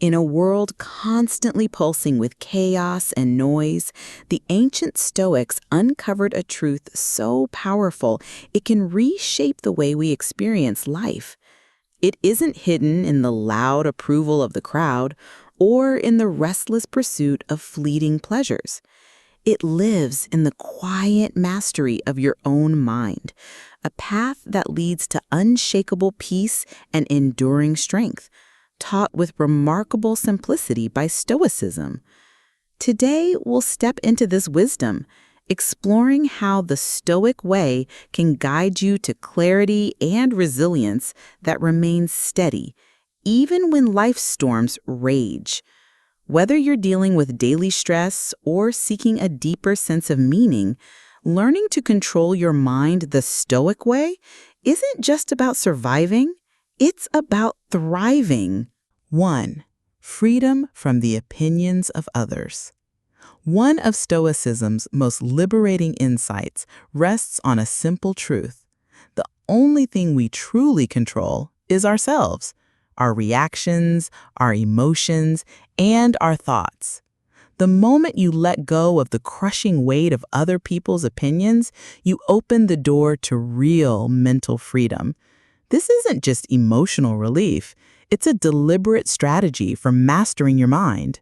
In a world constantly pulsing with chaos and noise, the ancient Stoics uncovered a truth so powerful it can reshape the way we experience life. It isn't hidden in the loud approval of the crowd or in the restless pursuit of fleeting pleasures. It lives in the quiet mastery of your own mind, a path that leads to unshakable peace and enduring strength, taught with remarkable simplicity by Stoicism. Today, we'll step into this wisdom, exploring how the Stoic way can guide you to clarity and resilience that remains steady, even when life's storms rage. Whether you're dealing with daily stress or seeking a deeper sense of meaning, learning to control your mind the Stoic way isn't just about surviving, it's about thriving. 1. Freedom from the opinions of others. One of Stoicism's most liberating insights rests on a simple truth. The only thing we truly control is ourselves, our reactions, our emotions, and our thoughts. The moment you let go of the crushing weight of other people's opinions, you open the door to real mental freedom. This isn't just emotional relief. It's a deliberate strategy for mastering your mind.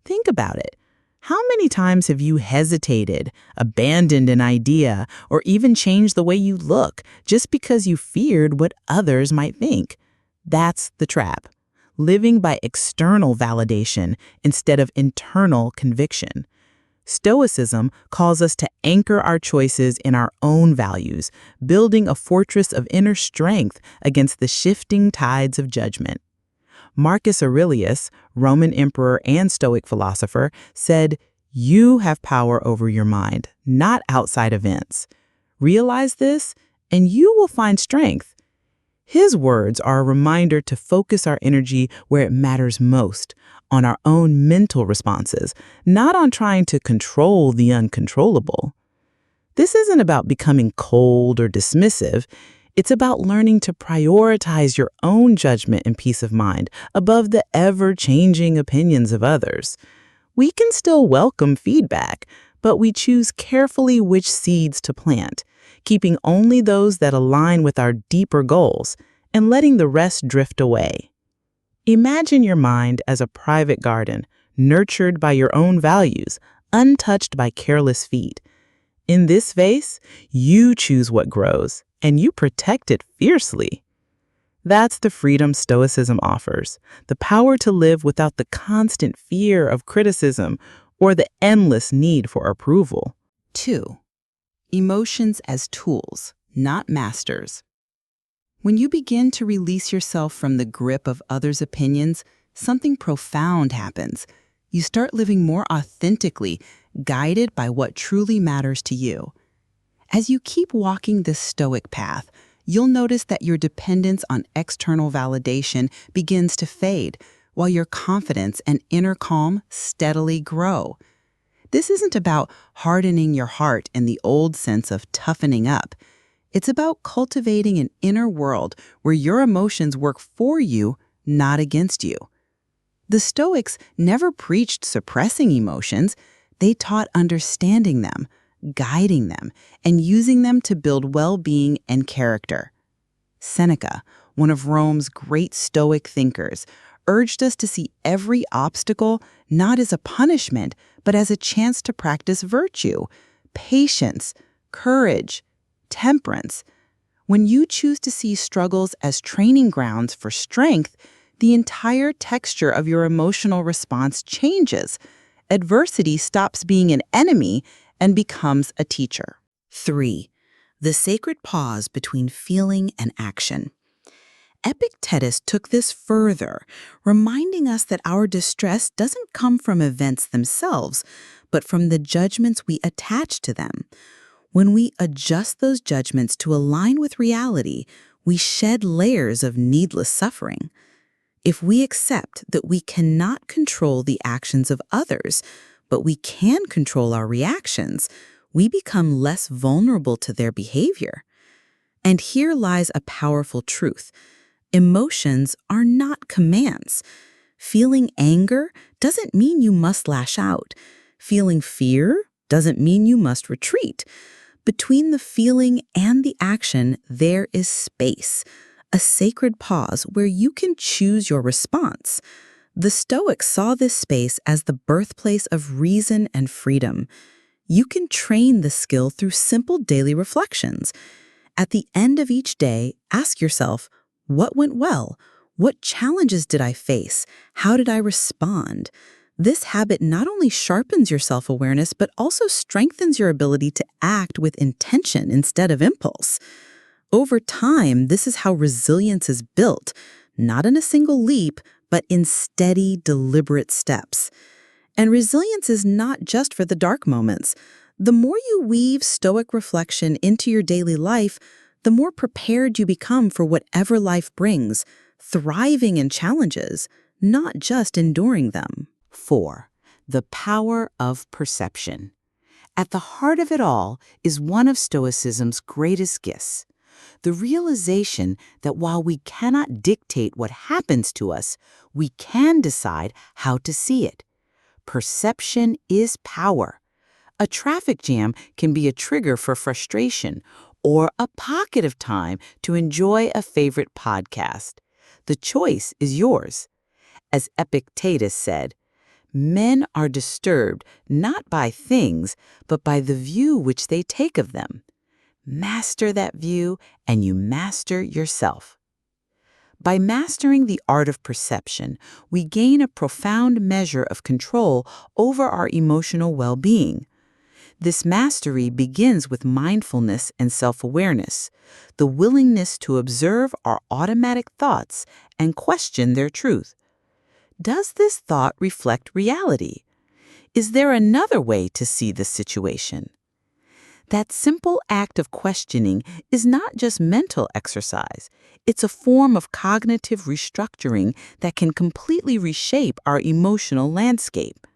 Think about it. How many times have you hesitated, abandoned an idea, or even changed the way you look just because you feared what others might think? That's the trap. Living by external validation instead of internal conviction. Stoicism calls us to anchor our choices in our own values, building a fortress of inner strength against the shifting tides of judgment. Marcus Aurelius, Roman emperor and Stoic philosopher, said, "You have power over your mind, not outside events. Realize this, and you will find strength." His words are a reminder to focus our energy where it matters most, on our own mental responses, not on trying to control the uncontrollable. This isn't about becoming cold or dismissive. It's about learning to prioritize your own judgment and peace of mind above the ever-changing opinions of others. We can still welcome feedback, but we choose carefully which seeds to plant, keeping only those that align with our deeper goals and letting the rest drift away. Imagine your mind as a private garden, nurtured by your own values, untouched by careless feet. In this vase, you choose what grows, and you protect it fiercely. That's the freedom Stoicism offers, the power to live without the constant fear of criticism or the endless need for approval. 2. Emotions as tools, not masters. When you begin to release yourself from the grip of others' opinions, something profound happens. You start living more authentically, guided by what truly matters to you. As you keep walking this Stoic path, you'll notice that your dependence on external validation begins to fade, while your confidence and inner calm steadily grow. This isn't about hardening your heart in the old sense of toughening up. It's about cultivating an inner world where your emotions work for you, not against you. The Stoics never preached suppressing emotions. They taught understanding them, guiding them, and using them to build well-being and character. Seneca, one of Rome's great Stoic thinkers, urged us to see every obstacle not as a punishment, but as a chance to practice virtue, patience, courage, temperance. When you choose to see struggles as training grounds for strength, the entire texture of your emotional response changes. Adversity stops being an enemy and becomes a teacher. 3. The sacred pause between feeling and action. Epictetus took this further, reminding us that our distress doesn't come from events themselves, but from the judgments we attach to them. When we adjust those judgments to align with reality, we shed layers of needless suffering. If we accept that we cannot control the actions of others, but we can control our reactions, we become less vulnerable to their behavior. And here lies a powerful truth. Emotions are not commands. Feeling anger doesn't mean you must lash out. Feeling fear doesn't mean you must retreat. Between the feeling and the action, there is space, a sacred pause where you can choose your response. The Stoics saw this space as the birthplace of reason and freedom. You can train the skill through simple daily reflections. At the end of each day, ask yourself, what went well? What challenges did I face? How did I respond? This habit not only sharpens your self-awareness, but also strengthens your ability to act with intention instead of impulse. Over time, this is how resilience is built, not in a single leap, but in steady, deliberate steps. And resilience is not just for the dark moments. The more you weave Stoic reflection into your daily life, the more prepared you become for whatever life brings, thriving in challenges, not just enduring them. 4. The power of perception. At the heart of it all is one of Stoicism's greatest gifts, the realization that while we cannot dictate what happens to us, we can decide how to see it. Perception is power. A traffic jam can be a trigger for frustration or a pocket of time to enjoy a favorite podcast. The choice is yours. As Epictetus said, men are disturbed not by things, but by the view which they take of them. Master that view, and you master yourself. By mastering the art of perception, we gain a profound measure of control over our emotional well-being. This mastery begins with mindfulness and self-awareness, the willingness to observe our automatic thoughts and question their truth. Does this thought reflect reality? Is there another way to see the situation? That simple act of questioning is not just mental exercise. It's a form of cognitive restructuring that can completely reshape our emotional landscape.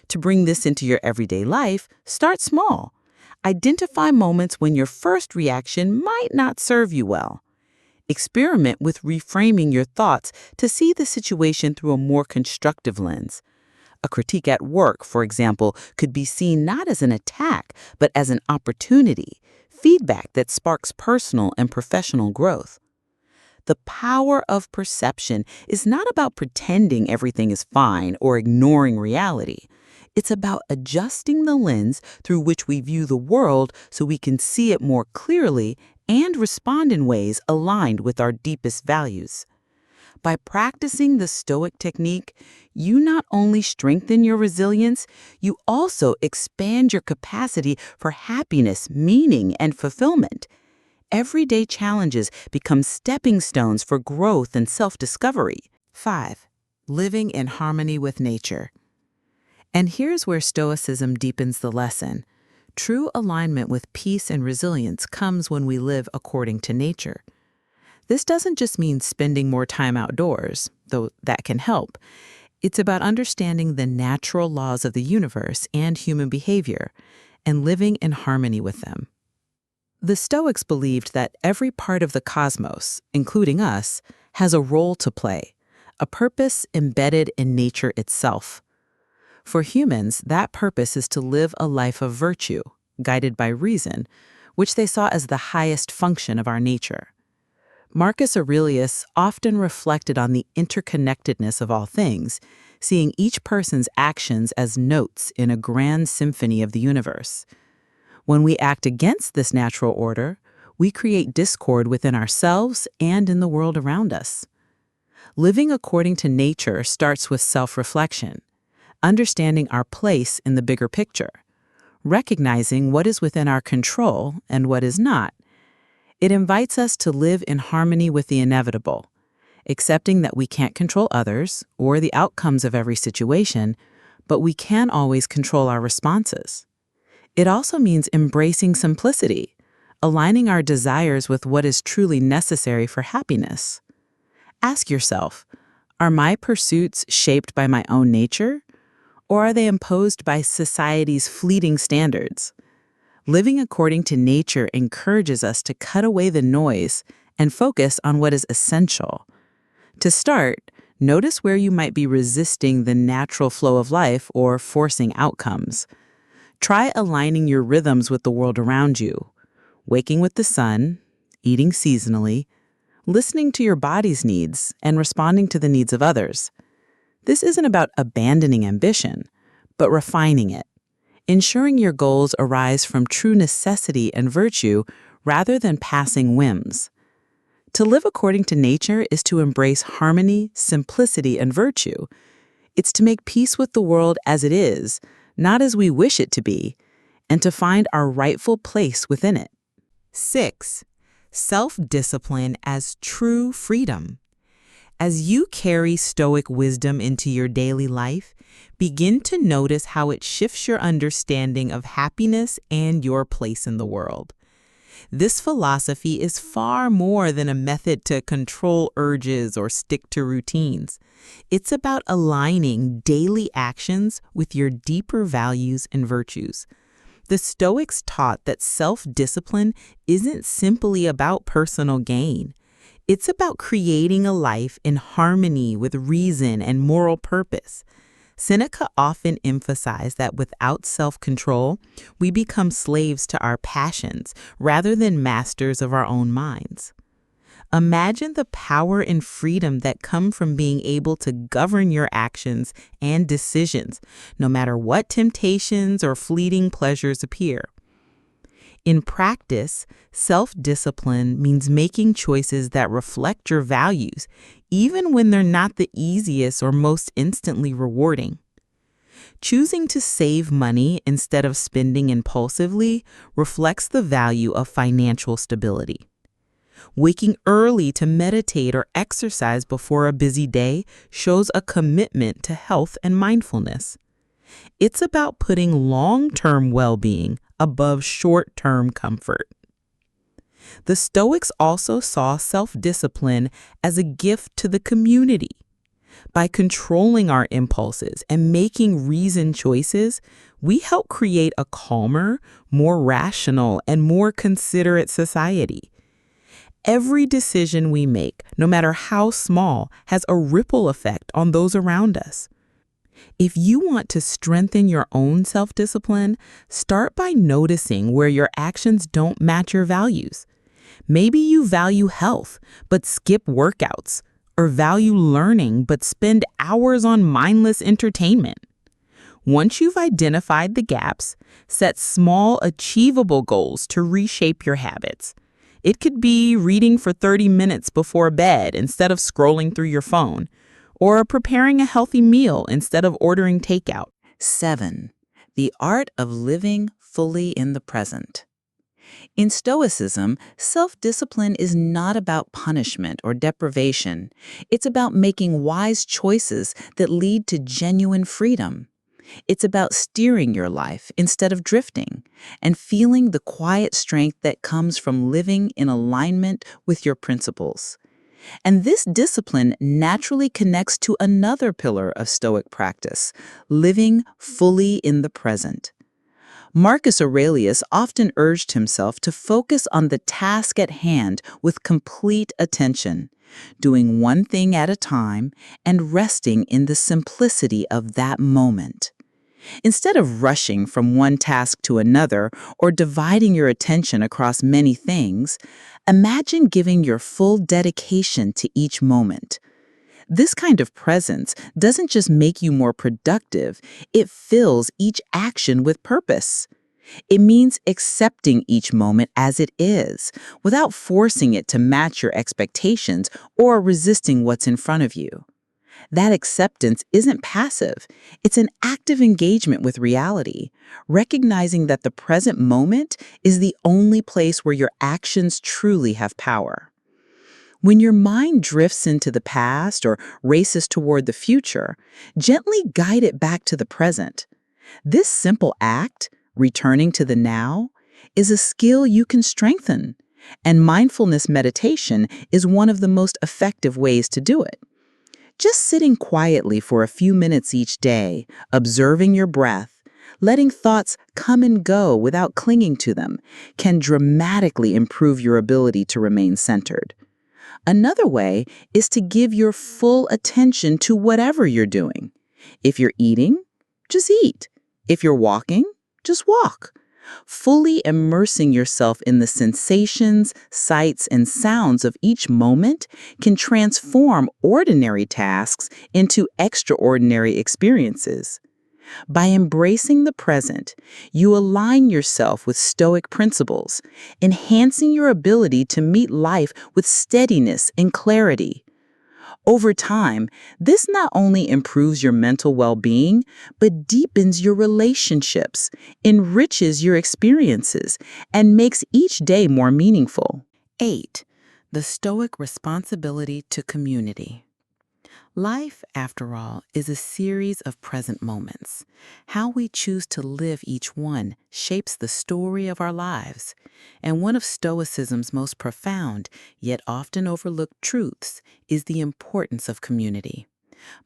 To bring this into your everyday life, start small. Identify moments when your first reaction might not serve you well. Experiment with reframing your thoughts to see the situation through a more constructive lens. A critique at work, for example, could be seen not as an attack, but as an opportunity, feedback that sparks personal and professional growth. The power of perception is not about pretending everything is fine or ignoring reality. It's about adjusting the lens through which we view the world so we can see it more clearly and respond in ways aligned with our deepest values. By practicing the Stoic technique, you not only strengthen your resilience, you also expand your capacity for happiness, meaning, and fulfillment. Everyday challenges become stepping stones for growth and self-discovery. 5. Living in harmony with nature. And here's where Stoicism deepens the lesson. True alignment with peace and resilience comes when we live according to nature. This doesn't just mean spending more time outdoors, though that can help. It's about understanding the natural laws of the universe and human behavior, and living in harmony with them. The Stoics believed that every part of the cosmos, including us, has a role to play, a purpose embedded in nature itself. For humans, that purpose is to live a life of virtue, guided by reason, which they saw as the highest function of our nature. Marcus Aurelius often reflected on the interconnectedness of all things, seeing each person's actions as notes in a grand symphony of the universe. When we act against this natural order, we create discord within ourselves and in the world around us. Living according to nature starts with self-reflection, understanding our place in the bigger picture, recognizing what is within our control and what is not. It invites us to live in harmony with the inevitable, accepting that we can't control others or the outcomes of every situation, but we can always control our responses. It also means embracing simplicity, aligning our desires with what is truly necessary for happiness. Ask yourself, are my pursuits shaped by my own nature, or are they imposed by society's fleeting standards? Living according to nature encourages us to cut away the noise and focus on what is essential. To start, Notice where you might be resisting the natural flow of life or forcing outcomes. Try aligning your rhythms with the world around you, waking with the sun, eating seasonally, listening to your body's needs, and responding to the needs of others. This isn't about abandoning ambition, but refining it, ensuring your goals arise from true necessity and virtue rather than passing whims. To live according to nature is to embrace harmony, simplicity, and virtue. It's to make peace with the world as it is, not as we wish it to be, and to find our rightful place within it. 6. Self-discipline as true freedom. As you carry Stoic wisdom into your daily life, begin to notice how it shifts your understanding of happiness and your place in the world. This philosophy is far more than a method to control urges or stick to routines. It's about aligning daily actions with your deeper values and virtues. The Stoics taught that self-discipline isn't simply about personal gain. It's about creating a life in harmony with reason and moral purpose. Seneca often emphasized that without self-control, we become slaves to our passions rather than masters of our own minds. Imagine the power and freedom that come from being able to govern your actions and decisions, no matter what temptations or fleeting pleasures appear. In practice, self-discipline means making choices that reflect your values, even when they're not the easiest or most instantly rewarding. Choosing to save money instead of spending impulsively reflects the value of financial stability. Waking early to meditate or exercise before a busy day shows a commitment to health and mindfulness. It's about putting long-term well-being above short-term comfort. The Stoics also saw self-discipline as a gift to the community. By controlling our impulses and making reasoned choices, we help create a calmer, more rational, and more considerate society. Every decision we make, no matter how small, has a ripple effect on those around us. If you want to strengthen your own self-discipline, start by noticing where your actions don't match your values. Maybe you value health, but skip workouts, or value learning, but spend hours on mindless entertainment. Once you've identified the gaps, set small, achievable goals to reshape your habits. It could be reading for 30 minutes before bed instead of scrolling through your phone, or preparing a healthy meal instead of ordering takeout. 7. The art of living fully in the present. In Stoicism, self-discipline is not about punishment or deprivation. It's about making wise choices that lead to genuine freedom. It's about steering your life instead of drifting, and feeling the quiet strength that comes from living in alignment with your principles. And this discipline naturally connects to another pillar of Stoic practice, living fully in the present. Marcus Aurelius often urged himself to focus on the task at hand with complete attention, doing one thing at a time and resting in the simplicity of that moment. Instead of rushing from one task to another or dividing your attention across many things, imagine giving your full dedication to each moment. This kind of presence doesn't just make you more productive, it fills each action with purpose. It means accepting each moment as it is, without forcing it to match your expectations or resisting what's in front of you. That acceptance isn't passive. It's an active engagement with reality, recognizing that the present moment is the only place where your actions truly have power. When your mind drifts into the past or races toward the future, gently guide it back to the present. This simple act, returning to the now, is a skill you can strengthen, and mindfulness meditation is one of the most effective ways to do it. Just sitting quietly for a few minutes each day, observing your breath, letting thoughts come and go without clinging to them, can dramatically improve your ability to remain centered. Another way is to give your full attention to whatever you're doing. If you're eating, just eat. If you're walking, just walk. Fully immersing yourself in the sensations, sights, and sounds of each moment can transform ordinary tasks into extraordinary experiences. By embracing the present, you align yourself with Stoic principles, enhancing your ability to meet life with steadiness and clarity. Over time, this not only improves your mental well-being, but deepens your relationships, enriches your experiences, and makes each day more meaningful. 8. The Stoic responsibility to community. Life, after all, is a series of present moments. How we choose to live each one shapes the story of our lives. And one of Stoicism's most profound, yet often overlooked truths is the importance of community.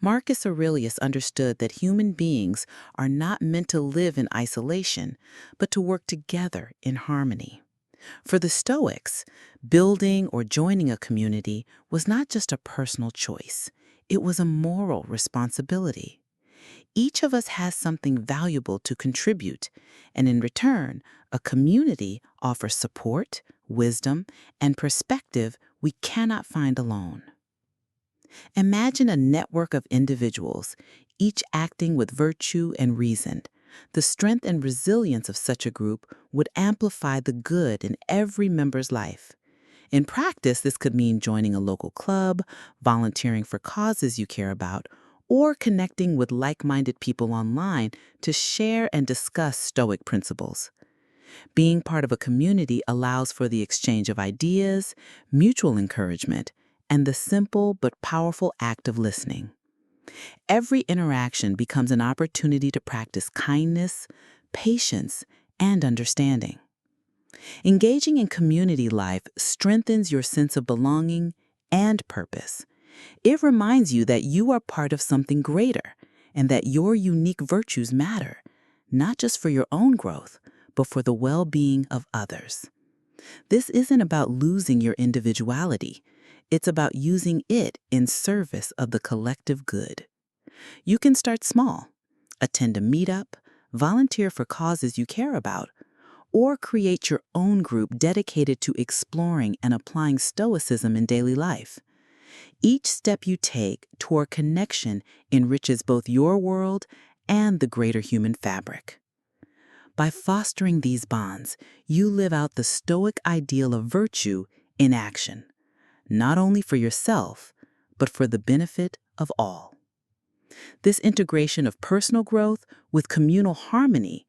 Marcus Aurelius understood that human beings are not meant to live in isolation, but to work together in harmony. For the Stoics, building or joining a community was not just a personal choice. It was a moral responsibility. Each of us has something valuable to contribute, and in return, a community offers support, wisdom, and perspective we cannot find alone. Imagine a network of individuals, each acting with virtue and reason. The strength and resilience of such a group would amplify the good in every member's life. In practice, this could mean joining a local club, volunteering for causes you care about, or connecting with like-minded people online to share and discuss Stoic principles. Being part of a community allows for the exchange of ideas, mutual encouragement, and the simple but powerful act of listening. Every interaction becomes an opportunity to practice kindness, patience, and understanding. Engaging in community life strengthens your sense of belonging and purpose. It reminds you that you are part of something greater and that your unique virtues matter, not just for your own growth, but for the well-being of others. This isn't about losing your individuality. It's about using it in service of the collective good. You can start small, attend a meetup, volunteer for causes you care about, or create your own group dedicated to exploring and applying Stoicism in daily life. Each step you take toward connection enriches both your world and the greater human fabric. By fostering these bonds, you live out the Stoic ideal of virtue in action, not only for yourself, but for the benefit of all. This integration of personal growth with communal harmony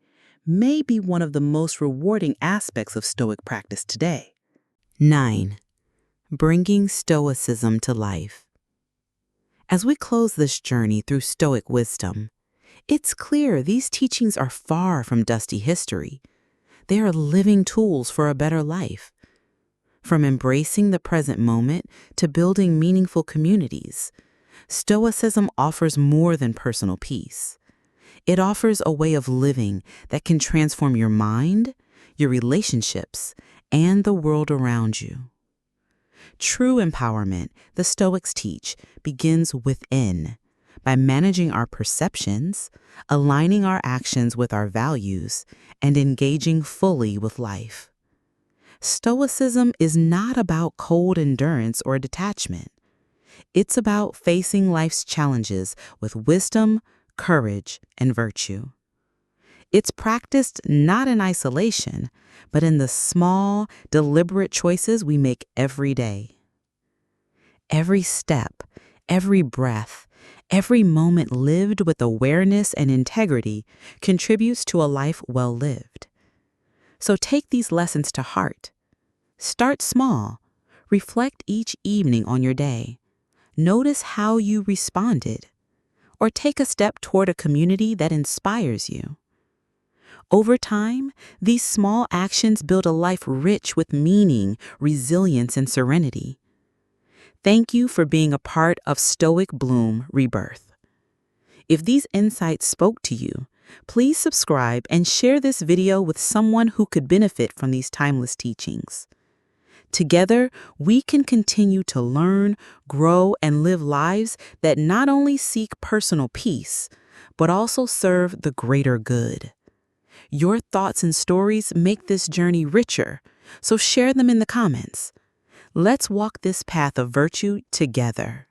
may be one of the most rewarding aspects of Stoic practice today. 9. Bringing Stoicism to life. As we close this journey through Stoic wisdom, it's clear these teachings are far from dusty history. They are living tools for a better life. From embracing the present moment to building meaningful communities, Stoicism offers more than personal peace. It offers a way of living that can transform your mind, your relationships, and the world around you. True empowerment, the Stoics teach, begins within, by managing our perceptions, aligning our actions with our values, and engaging fully with life. Stoicism is not about cold endurance or detachment. It's about facing life's challenges with wisdom, courage, and virtue. It's practiced not in isolation, but in the small, deliberate choices we make every day. Every step, every breath, every moment lived with awareness and integrity contributes to a life well lived. So take these lessons to heart. Start small. Reflect each evening on your day. Notice how you responded, or take a step toward a community that inspires you. Over time, these small actions build a life rich with meaning, resilience, and serenity. Thank you for being a part of Stoic Bloom Rebirth. If these insights spoke to you, please subscribe and share this video with someone who could benefit from these timeless teachings. Together, we can continue to learn, grow, and live lives that not only seek personal peace, but also serve the greater good. Your thoughts and stories make this journey richer, so share them in the comments. Let's walk this path of virtue together.